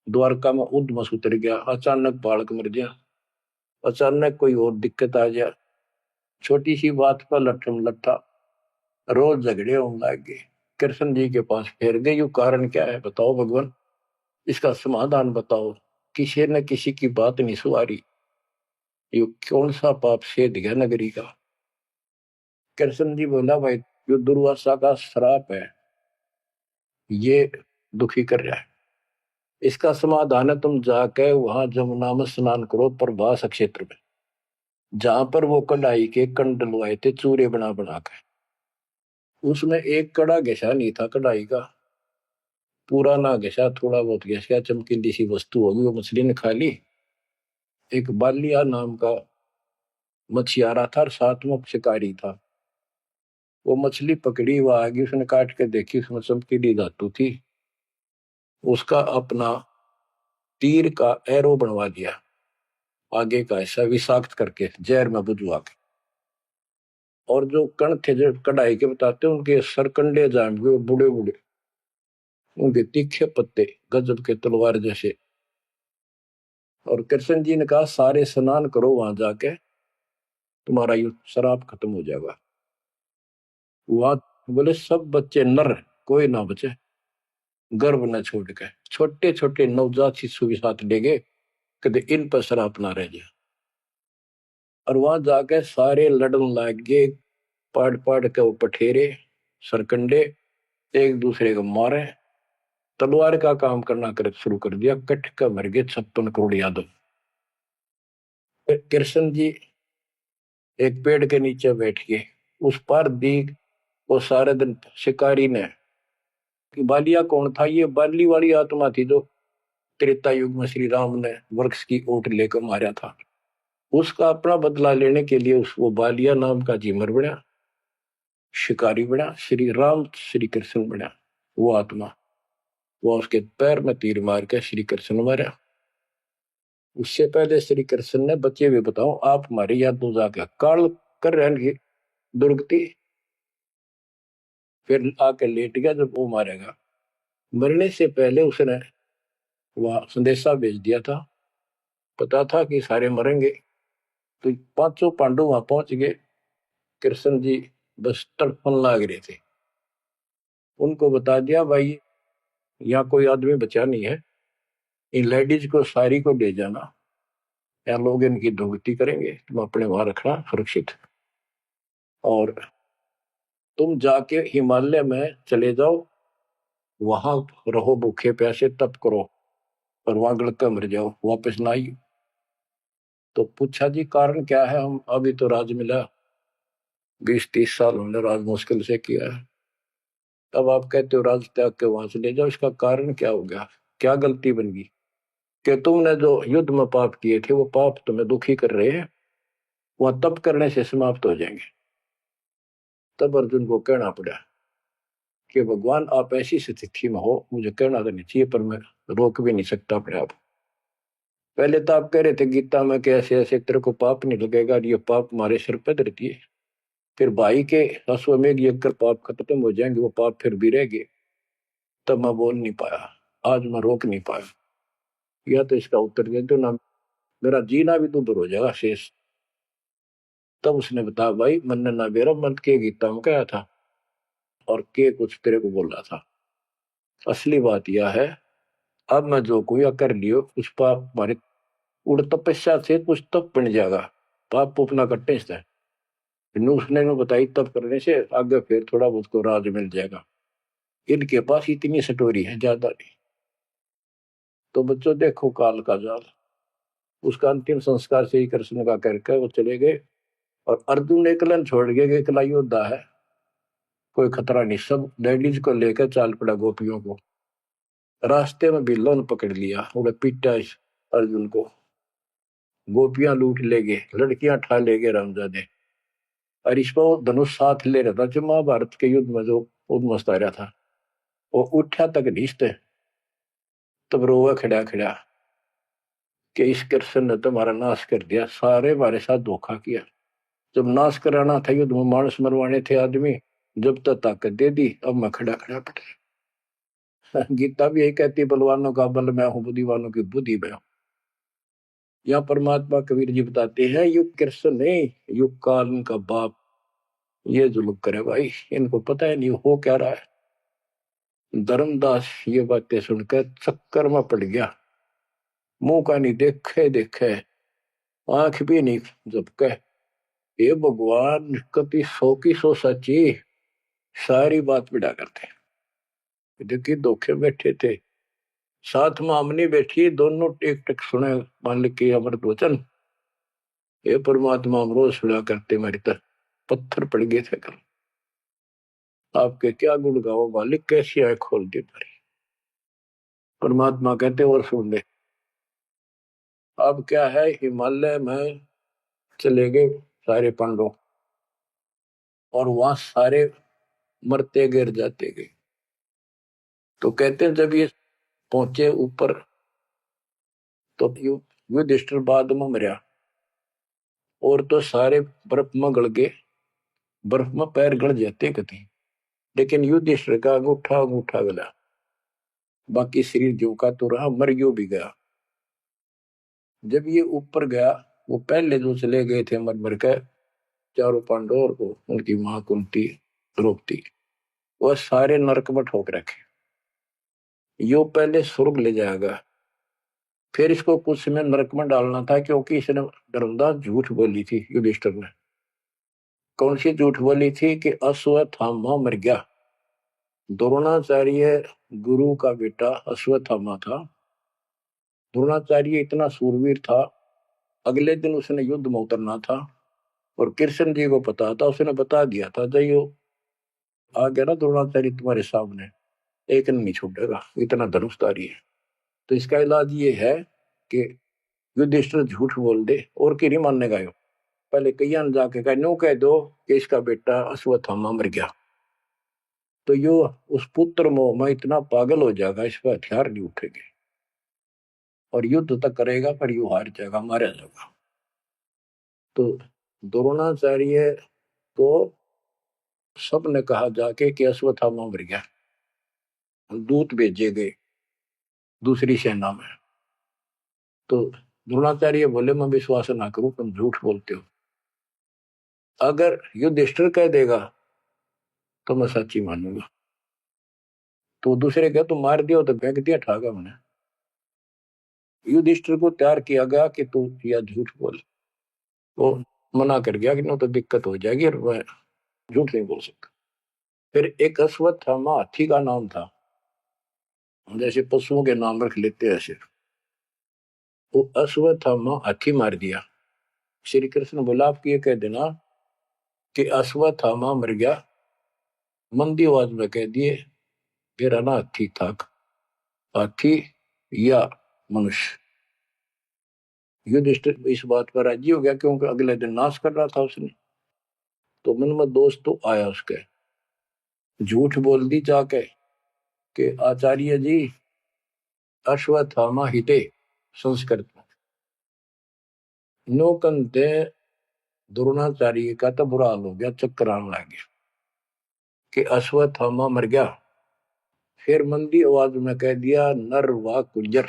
द्वारका में उद्मस उतर गया अचानक बालक मर गया अचानक कोई और दिक्कत आ गया छोटी सी बात पर लट्ठम लट्ठा रोज झगड़े होने लग गए कृष्ण जी के पास फिर गए यू कारण क्या है बताओ भगवान इसका समाधान बताओ किसी न किसी की बात नहीं सुहारी यू कौन सा पाप सेध गया नगरी का कृष्ण जी बोला भाई जो दुर्वासा का श्राप है ये दुखी कर रहा है इसका समाधान है, तुम जाके वहां जमुना में स्नान करो प्रभास क्षेत्र में, जहां पर वो कढ़ाई के कंड डलवाए थे चूरे बना बना के। उसमें एक कड़ा घिसा नहीं था कढ़ाई का, पूरा ना घिसा, थोड़ा बहुत घिस गया, चमकीली सी वस्तु होगी, वो मछली ने खा ली। एक बालिया नाम का मछियारा था और साथ में शिकारी था। वो मछली पकड़ी, वो आगे उसने काट के देखी, उसमें चमकीली धातु थी। उसका अपना तीर का एरो बनवा दिया, आगे का ऐसा विषाक्त करके जहर में बुझवा के। और जो कण थे जो कढ़ाई के बताते उनके सरकंडे जाम गए, बूढ़े बूढ़े, उनके तीखे पत्ते गजब के तलवार जैसे। और कृष्ण जी ने कहा सारे स्नान करो वहां जाके, तुम्हारा युद्ध शराब खत्म हो जाएगा। वहां बोले सब बच्चे नर, कोई ना बचे, गर्भ न छोड़ के, छोटे छोटे नवजात शिशु के साथ ले गए, कदे इन पर शराब ना रह जाए। और वहां जाके सारे लड़न लाग गए, पाड़ पाड़ के वो पठेरे सरकंडे एक दूसरे को मारे, तलवार का काम करना कर शुरू कर दिया। कट का मर गए 56 करोड़ यादव। कृष्ण जी एक पेड़ के नीचे बैठ गए, उस पर दी वो सारे दिन शिकारी ने कि बालिया कौन था, ये बाली वाली आत्मा थी जो त्रेता युग में श्री राम ने वृक्ष की ओट लेकर मारा था। उसका अपना बदला लेने के लिए उस वो बालिया नाम का जीमर बना, शिकारी बना, श्री राम श्री कृष्ण बना वो आत्मा। वो उसके पैर में तीर मार के श्री कृष्ण मारा। उससे पहले श्री कृष्ण ने बच्चे भी बताओ आप हमारे याद तो जाके काल कर रहे दुर्गति, फिर आके लेट गया जब वो मारेगा। मरने से पहले उसने वह संदेशा भेज दिया था, पता था कि सारे मरेंगे। तो पांचों पांडव वहां पहुंच गए, कृष्ण जी बस तड़पन लाग रहे थे। उनको बता दिया भाई यहाँ कोई आदमी बचा नहीं है, इन लेडीज को सारी को ले जाना, या लोग इनकी दुर्गति करेंगे, तुम अपने वहां रखना सुरक्षित। और तुम जाके हिमालय में चले जाओ, वहां रहो भूखे प्यासे तप करो, और वहां गड़का मर जाओ, वापस ना आई। तो पूछा जी कारण क्या है, हम अभी तो राज मिला, 20-30 साल हमने राज मुश्किल से किया है, अब आप कहते हो राज त्याग के वहां चले जाओ, इसका कारण क्या हो गया, क्या गलती बन गई कि तुमने जो युद्ध में पाप किए थे वो पाप तुम्हें दुखी कर रहे हैं, वह तप करने से समाप्त हो जाएंगे। तब अर्जुन को कहना पड़ा कि भगवान आप ऐसी स्थिति में हो, मुझे कहना तो नहीं चाहिए पर मैं रोक भी नहीं सकता अपने आप। पहले तो आप कह रहे थे गीता में कि ऐसे ऐसे तेरे को पाप नहीं लगेगा, ये पाप हमारे सिर पे धरती है। फिर भाई के अश्वमेध यज्ञ कर पाप खत्म हो जाएंगे, वो पाप फिर भी रह गए। तब मैं बोल नहीं पाया, आज मैं रोक नहीं पाया। या तो इसका उत्तर दे दो ना, मेरा जीना भी दूभर हो जाएगा शेष। तब उसने बताया भाई मन ना मेरा मन के गीता में कहा था, और के कुछ तेरे को बोल रहा था। असली बात यह है, अब मैं जो कोई कर लियो उस पाप हमारे उड़ तपस्या से कुछ तप बन जाएगा, पाप अपना कट्टे से। उसने में बताई तप करने से आगे फिर थोड़ा बहुत को राज मिल जाएगा। इनके पास इतनी सटोरी है, ज्यादा नहीं। तो बच्चों देखो काल का जाल। उसका अंतिम संस्कार श्री कृष्ण का करके वो चले गए, और अर्जुन एकलन छोड़ गए कि एकला योद्धा है, कोई खतरा नहीं, सब लेडीज को लेकर चाल पड़ा गोपियों को। रास्ते में बिल्लों ने पकड़ लिया, उन्हें पीटा इस अर्जुन को, गोपियां लूट ले गए, लड़कियां ठा ले गए रामजादे। और इस पर वो धनुष साथ ले रहा था जो महाभारत के युद्ध में जो उद्मस्त आ रहा था, वो उठा तक निश्चय। तब रोवा खड़ा खड़ा कि इस कृष्ण ने तुम्हारा नाश कर दिया, सारे हमारे साथ धोखा किया। जब नाश कराना था युद्ध में, मानस मरवाने थे आदमी, जब तक ताकत दे दी, अब मैं खड़ा खड़ा पड़ा। गीता भी यही कहती है, बलवानों का बल मैं हूं, बुद्धिवानों की बुद्धि मैं हूं। यहाँ परमात्मा कबीर जी बताते हैं युग कृष्ण नहीं, युग काल इनका बाप ये जुल्म करे भाई, इनको पता है नहीं हो क्या रहा है। धर्मदास ये बातें सुनकर चक्कर में पड़ गया, मुंह का नहीं देखे देखे, आंख भी नहीं झपके। ये भगवान कभी 100 की 100 सच्ची, सारी बात बिड़ा करते। देखिए धोखे बैठे थे, साथ में अमनी बैठी, दोनों टेक टेक सुने मालिक के अमृत वचन। ये परमात्मा हम रोज सुना करते, मेरी तरह पत्थर पड़ गए थे कल। आपके क्या गुण गाओ मालिक, कैसी आंख खोल दी मारी। परमात्मा कहते और सुन ले। अब क्या है, हिमालय में चले गए सारे पांडव, और वहां सारे मरते गिर जाते गए। तो कहते हैं जब ये पहुंचे ऊपर, तो युधिष्ठिर बाद में मरा, और तो सारे बर्फ में गड़ गए, बर्फ में पैर गड़ जाते कति। लेकिन युधिष्ठिर का अंगूठा अंगूठा गला, बाकी शरीर जो का तो रहा, मर गयो भी गया। जब ये ऊपर गया, वो पहले जो चले गए थे मर मर के, चारों पांडव और उनकी मां कुंती द्रौपदी, वह सारे नरक में ठोक रखे। यो पहले स्वर्ग ले जाएगा, फिर इसको कुछ समय नरक में डालना था, क्योंकि इसने धर्मदास झूठ बोली थी युधिष्ठिर ने। कौन सी झूठ बोली थी कि अश्वत्थामा मर गया। द्रोणाचार्य गुरु का बेटा अश्वत्थामा था। द्रोणाचार्य इतना सूरवीर था, अगले दिन उसने युद्ध में उतरना था, और कृष्ण जी को पता था, उसने बता दिया था जयो आ गया ना द्रोणाचार्य तुम्हारे सामने, एक नहीं छूटेगा, इतना धनुषधारी है। तो इसका इलाज ये है कि युधिष्ठिर झूठ बोल दे, और की नहीं मानने का। पहले कईया ने जाके कहा, नो कह दो कि इसका बेटा अश्वत्थामा मर गया, तो यो उस पुत्र मोह में इतना पागल हो जाएगा, इस पर हथियार नहीं उठेंगे, और युद्ध तक करेगा, पर यू हार जाएगा, मारा जाएगा। तो द्रोणाचार्य को सबने कहा जाके कि अश्वत्थामा मर गया। दूत भेजे गए दूसरी सेना में, तो द्रोणाचार्य बोले मैं विश्वास ना करूं, तुम झूठ बोलते हो। अगर युधिष्ठिर कह देगा तो मैं सच्ची मानूंगा। तो दूसरे क्या, तुम मार दिया तो फेंक दिया ठागा मैंने। युधिष्ठिर को तैयार किया गया कि तू या झूठ बोल। वो मना कर गया कि नो तो दिक्कत हो जाएगी, और मैं झूठ नहीं बोल सकता। फिर एक अश्वत्थामा हाथी का नाम था, जैसे पशुओं के नाम रख लेते हैं ऐसे। वो अश्वत्थामा हाथी मार दिया। श्री कृष्ण बोला आप ये कह देना कि अश्वत्थामा मर गया, मंदी आवाज में कह दिए मेरा ना हाथी था, हाथी या मनुष्य। युधिष्ठिर इस बात पर राजी हो गया, क्योंकि अगले दिन नाश कर रहा था उसने। तो मन में दोष तो आया उसके, झूठ बोल दी जाके कि आचार्य जी अश्वत्थामा हिते, संस्कृत में नो कंते। द्रोणाचार्य का तो बुरा हाल हो गया, चक्कर आने लग गया कि अश्वत्थामा मर गया। फिर मंदी आवाज में कह दिया नर व कुंजर।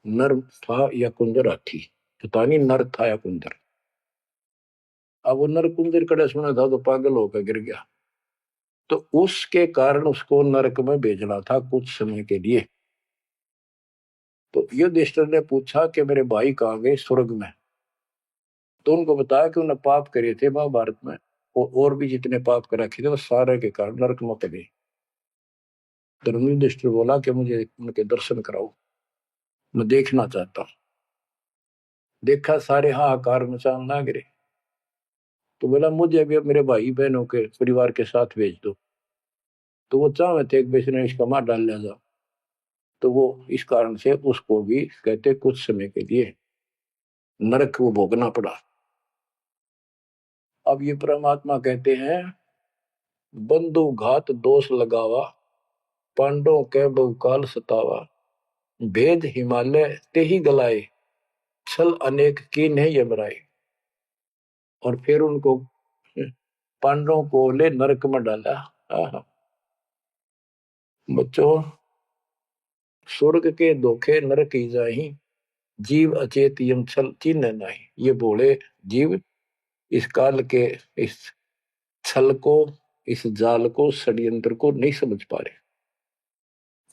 नर था या कुंजर हाथी, पता नहीं नर था या कुंजर। अब वो नर कुंजर कड़े सुना था तो पागल होकर गिर गया। तो उसके कारण उसको नरक में भेजना था कुछ समय के लिए। तो युधिष्ठिर ने पूछा कि मेरे भाई कहाँ गए, स्वर्ग में। तो उनको बताया कि उन्होंने पाप करे थे महाभारत में, और भी जितने पाप कर रखे थे वो सारे के कारण नरक में गए। तो युधिष्ठिर बोला कि मुझे उनके दर्शन कराओ, मैं देखना चाहता हूं। देखा सारे हाहाकार मचान ना गिरे। तो बोला मुझे भी मेरे भाई बहनों के परिवार के साथ भेज दो। तो वो चाहे थे एक बेचने इसका मार डाल लिया जा। तो वो इस कारण से उसको भी कहते कुछ समय के लिए नरक को भोगना पड़ा। अब ये परमात्मा कहते हैं बंधु घात दोष लगावा, पांडवों के बहुकाल सतावा, भेद हिमालय ते ही गलाए, छल अनेक की नहीं यमराए। और फिर उनको पांडवों को ले नरक में डाला। बच्चों स्वर्ग के धोखे नरक ही जाही, जीव अचेत यम छल चिन्ह नहीं। ये बोले जीव इस काल के इस छल को, इस जाल को, षड्यंत्र को नहीं समझ पा रहे।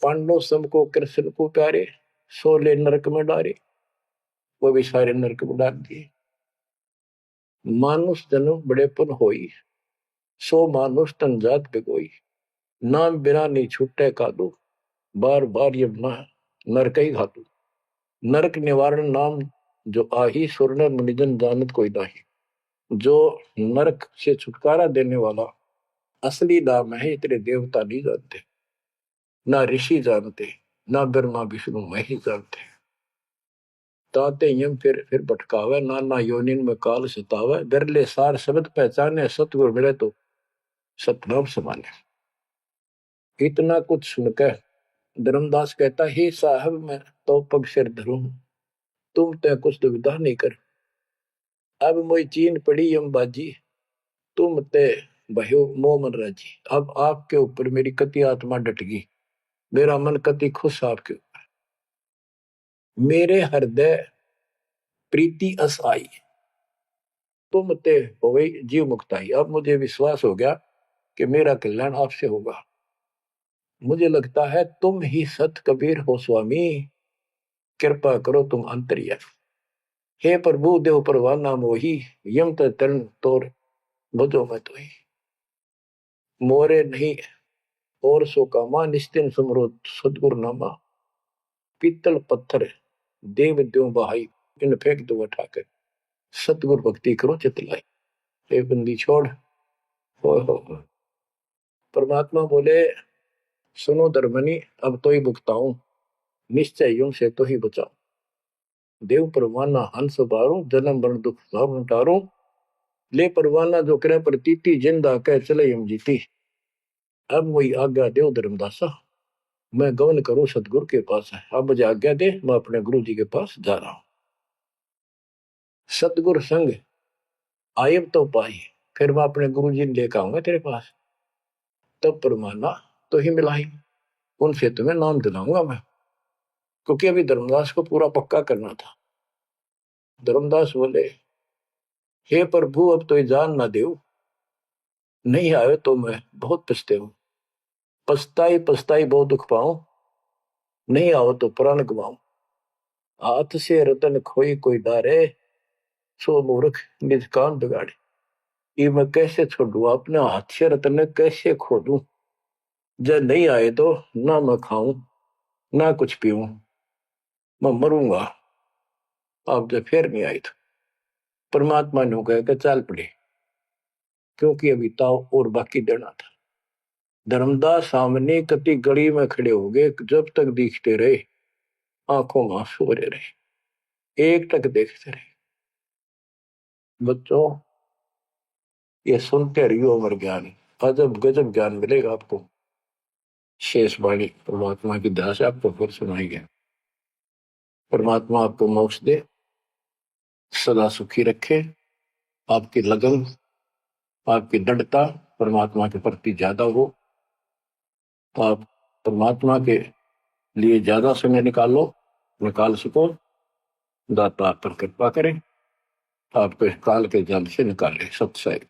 पांडव सबको कृष्ण को प्यारे, सोले नरक में डारे, वो भी सारे नरक में डाल दिए। मानुष जन्म बड़ेपन होई, सो मानुष तन जात बिगोई, नाम बिना नहीं छूटे कादू, बार बार ये नरक ही घातु। नरक निवारण नाम जो आही सुरनर मुनिजन जानत कोई नाही। जो नरक से छुटकारा देने वाला असली नाम है, इतने देवता नहीं जानते, ना ऋषि जानते, ना ब्रह्मा विष्णु महेश जानते। ताते यम फिर भटकावे, नाना योनिन में काल सतावे। बिरले सार शब्द पहचाने, सतगुरु मिले तो सतनाम समाने। इतना कुछ सुनकर धर्मदास कहता, हे साहब मैं तो पग सिर धरूं, तुम ते कुछ दुविधा नहीं कर। अब मोई चीन पड़ी यम बाजी, तुम ते भयो मोह मन राजी। अब आपके ऊपर मेरी कति आत्मा डट गई, मेरा मन कति खुश आपके ऊपर। मेरे हृदय प्रीति अस आई, तुम ते हो गई जीव मुक्ताई। अब मुझे विश्वास हो गया कि मेरा कल्याण आपसे होगा। मुझे लगता है तुम ही सत कबीर हो स्वामी, कृपा करो तुम अंतर्यामी। हे प्रभु देव परवाना मोही, यम तरण तोर भजो मैं तो ही। मोरे नहीं और सो कामा, निस्तिन सुमरो सदगुरु नामा। पीतल पत्थर देव द्यों बहाई, इन फेंक दो उठाकर, सतगुरु भक्ति करो चित लाई। हे बंदी छोड़, हो। परमात्मा बोले, सुनो धर्मनी अब तो ही भुगताऊं, निश्चय यूं से तो ही बचाऊं। देव परवाना हंस बारो, जन्म मरण दुख सब टारो। ले परवाना जो करे प्रतीति, जिंदा कह चले यम जीती। अब वही आज्ञा देव धर्मदासा, मैं गमन करूं सतगुरु के पास है। अब मुझे आज्ञा दे, मैं अपने गुरु जी के पास जा रहा हूं। सतगुरु संग आयब तो पाई, फिर मैं अपने गुरु जी ने लेकर आऊंगा तेरे पास। तब परमाना तो ही मिलाई, उनसे तुम्हें नाम दिलाऊंगा मैं। क्योंकि अभी धर्मदास को पूरा पक्का करना था। धर्मदास बोले, हे प्रभु अब तो जान ना देव, नहीं आए तो मैं बहुत पछते हूं। पछताई पछताई बहुत दुख पाऊं, नहीं आओ तो प्राण गवाऊं। हाथ से रतन खोई कोई डारे, सो मूर्ख निज कान बिगाड़े। ये मैं कैसे छोड़ू, अपने हाथ से रतन कैसे खोदूं। जब नहीं आए तो ना मैं खाऊं ना कुछ पीऊं, मैं मरूंगा। आप जब फिर नहीं आए तो परमात्मा ने कहा कि चल पड़े, क्योंकि अभी ताव और बाकी देना था। धर्मदास सामने कति गली में खड़े हो गए, जब तक दिखते रहे आंखों में आंसू भरे रहे, एक टक देखते रहे। बच्चों ये सुनते रहियो अमर ज्ञान, अजब गजब ज्ञान मिलेगा आपको। शेष वाणी परमात्मा की दया से आपको फिर सुनाई गया। परमात्मा आपको मोक्ष दे, सदा सुखी रखे। आपकी लगन, आपकी दृढ़ता परमात्मा के प्रति ज्यादा हो, तो आप परमात्मा के लिए ज्यादा समय निकाल सको। दाता आप पर कृपा करें, आपको काल के जाल से निकाले। सत्संग।